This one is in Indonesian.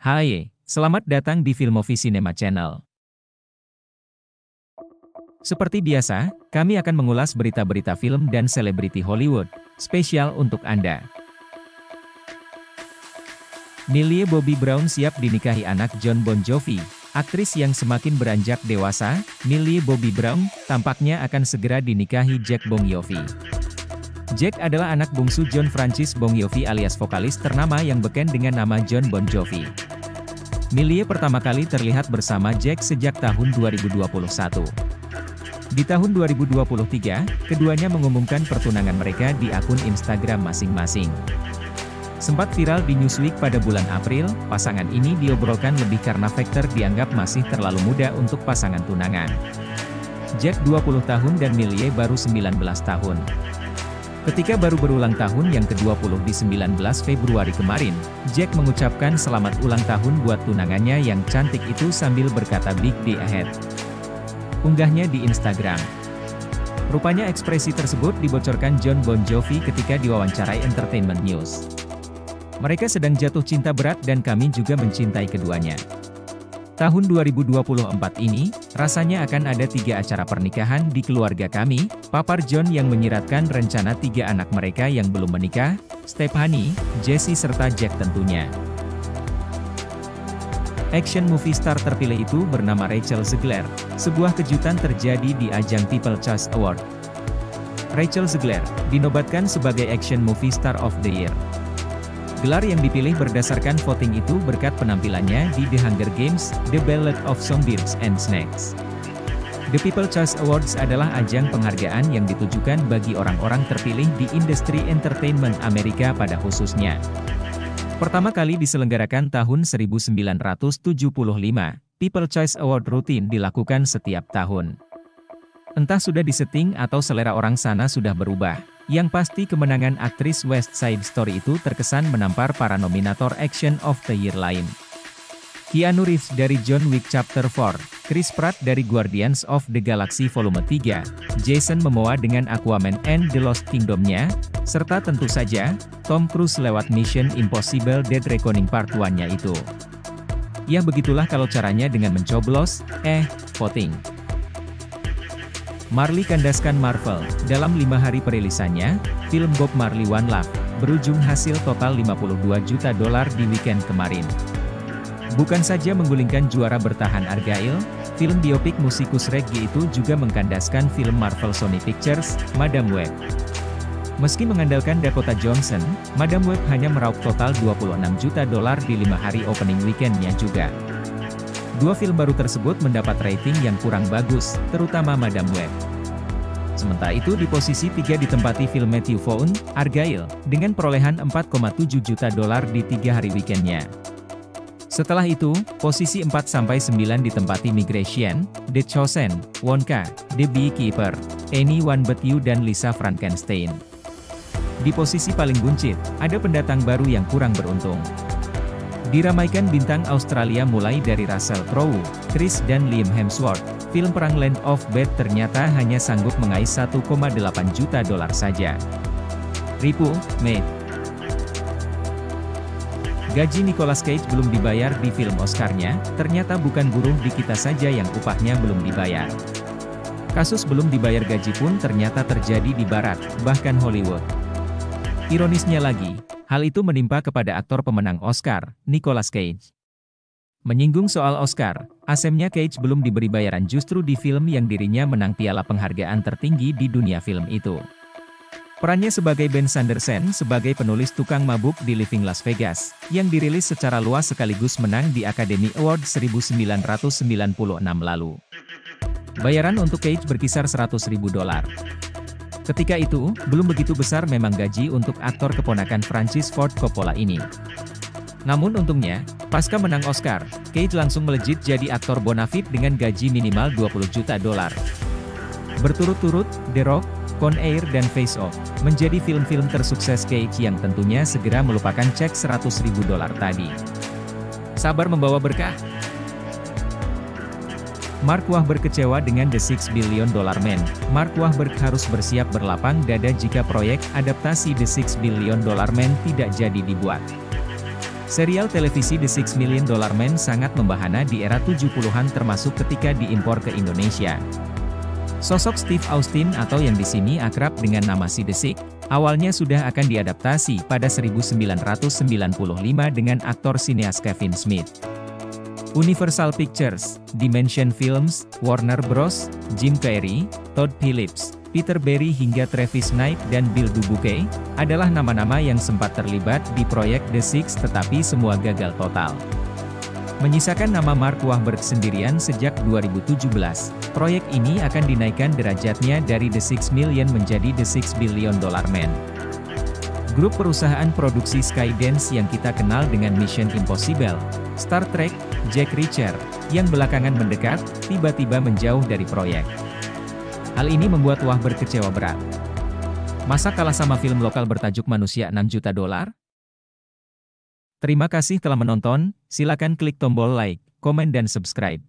Hai, selamat datang di Filmovi Cinema Channel. Seperti biasa, kami akan mengulas berita-berita film dan selebriti Hollywood, spesial untuk Anda. Millie Bobby Brown siap dinikahi anak Jon Bon Jovi. Aktris yang semakin beranjak dewasa, Millie Bobby Brown, tampaknya akan segera dinikahi Jack Bon Jovi. Jack adalah anak bungsu Jon Francis Bon Jovi alias vokalis ternama yang beken dengan nama Jon Bon Jovi. Millie pertama kali terlihat bersama Jack sejak tahun 2021. Di tahun 2023, keduanya mengumumkan pertunangan mereka di akun Instagram masing-masing. Sempat viral di Newsweek pada bulan April, pasangan ini diobrolkan lebih karena faktor dianggap masih terlalu muda untuk pasangan tunangan. Jack 20 tahun dan Millie baru 19 tahun. Ketika baru berulang tahun yang ke-20 di 19 Februari kemarin, Jack mengucapkan selamat ulang tahun buat tunangannya yang cantik itu sambil berkata big day ahead. Unggahnya di Instagram. Rupanya ekspresi tersebut dibocorkan Jon Bon Jovi ketika diwawancarai Entertainment News. Mereka sedang jatuh cinta berat dan kami juga mencintai keduanya. Tahun 2024 ini, rasanya akan ada 3 acara pernikahan di keluarga kami, papar Jon yang menyiratkan rencana 3 anak mereka yang belum menikah, Stephanie, Jessie serta Jack tentunya. Action movie star terpilih itu bernama Rachel Zegler. Sebuah kejutan terjadi di ajang People's Choice Award. Rachel Zegler dinobatkan sebagai Action Movie Star of the Year. Gelar yang dipilih berdasarkan voting itu berkat penampilannya di The Hunger Games, The Ballad of Songbirds and Snakes. The People's Choice Awards adalah ajang penghargaan yang ditujukan bagi orang-orang terpilih di industri entertainment Amerika pada khususnya. Pertama kali diselenggarakan tahun 1975, People's Choice Award rutin dilakukan setiap tahun. Entah sudah disetting atau selera orang sana sudah berubah. Yang pasti kemenangan aktris West Side Story itu terkesan menampar para nominator Action of the Year lain. Keanu Reeves dari John Wick Chapter 4, Chris Pratt dari Guardians of the Galaxy Volume 3, Jason Momoa dengan Aquaman and the Lost Kingdom-nya, serta tentu saja, Tom Cruise lewat Mission Impossible Dead Reckoning Part 1-nya itu. Ya begitulah kalau caranya dengan mencoblos, voting. Marley kandaskan Marvel. Dalam 5 hari perilisannya, film Bob Marley One Love berujung hasil total $52 juta di weekend kemarin. Bukan saja menggulingkan juara bertahan Argyle, film biopik musikus reggae itu juga mengkandaskan film Marvel Sony Pictures, Madam Web. Meski mengandalkan Dakota Johnson, Madam Web hanya meraup total $26 juta di 5 hari opening weekend-nya juga. 2 film baru tersebut mendapat rating yang kurang bagus, terutama Madam Web. Sementara itu di posisi 3 ditempati film Matthew Vaughn, Argyle, dengan perolehan $4,7 juta di 3 hari weekendnya. Setelah itu, posisi 4-9 ditempati Migration, The Chosen, Wonka, The Beekeeper, Anyone But You dan Lisa Frankenstein. Di posisi paling buncit, ada pendatang baru yang kurang beruntung. Diramaikan bintang Australia mulai dari Russell Crowe, Chris dan Liam Hemsworth, film perang Land of Bad ternyata hanya sanggup mengais $1,8 juta saja. Ripu, mate. Gaji Nicolas Cage belum dibayar di film Oscar-nya, ternyata bukan buruh di kita saja yang upahnya belum dibayar. Kasus belum dibayar gaji pun ternyata terjadi di Barat, bahkan Hollywood. Ironisnya lagi, hal itu menimpa kepada aktor pemenang Oscar, Nicolas Cage. Menyinggung soal Oscar, asemnya Cage belum diberi bayaran justru di film yang dirinya menang piala penghargaan tertinggi di dunia film itu. Perannya sebagai Ben Sanderson sebagai penulis tukang mabuk di Living Las Vegas, yang dirilis secara luas sekaligus menang di Academy Award 1996 lalu. Bayaran untuk Cage berkisar $100.000. Ketika itu, belum begitu besar memang gaji untuk aktor keponakan Francis Ford Coppola ini. Namun untungnya, pasca menang Oscar, Cage langsung melejit jadi aktor bonafide dengan gaji minimal $20 juta. Berturut-turut, The Rock, Con Air dan Face Off, menjadi film-film tersukses Cage yang tentunya segera melupakan cek $100.000 tadi. Sabar membawa berkah. Mark Wahlberg kecewa dengan The $6 Billion Man. Mark Wahlberg harus bersiap berlapang dada jika proyek adaptasi The $6 Billion Man tidak jadi dibuat. Serial televisi The Six Million Dollar Man sangat membahana di era 70-an termasuk ketika diimpor ke Indonesia. Sosok Steve Austin atau yang di sini akrab dengan nama si The Six, awalnya sudah akan diadaptasi pada 1995 dengan aktor sineas Kevin Smith. Universal Pictures, Dimension Films, Warner Bros., Jim Carrey, Todd Phillips, Peter Berry hingga Travis Knight dan Bill Dubuque, adalah nama-nama yang sempat terlibat di proyek The Six tetapi semua gagal total. Menyisakan nama Mark Wahlberg sendirian sejak 2017, proyek ini akan dinaikkan derajatnya dari The Six Million menjadi The Six Billion Dollar Man. Grup perusahaan produksi Skydance yang kita kenal dengan Mission Impossible, Star Trek, Jack Reacher, yang belakangan mendekat, tiba-tiba menjauh dari proyek. Hal ini membuat Wahlberg kecewa berat. Masa kalah sama film lokal bertajuk Manusia 6 Juta Dolar? Terima kasih telah menonton, silakan klik tombol like, komen dan subscribe.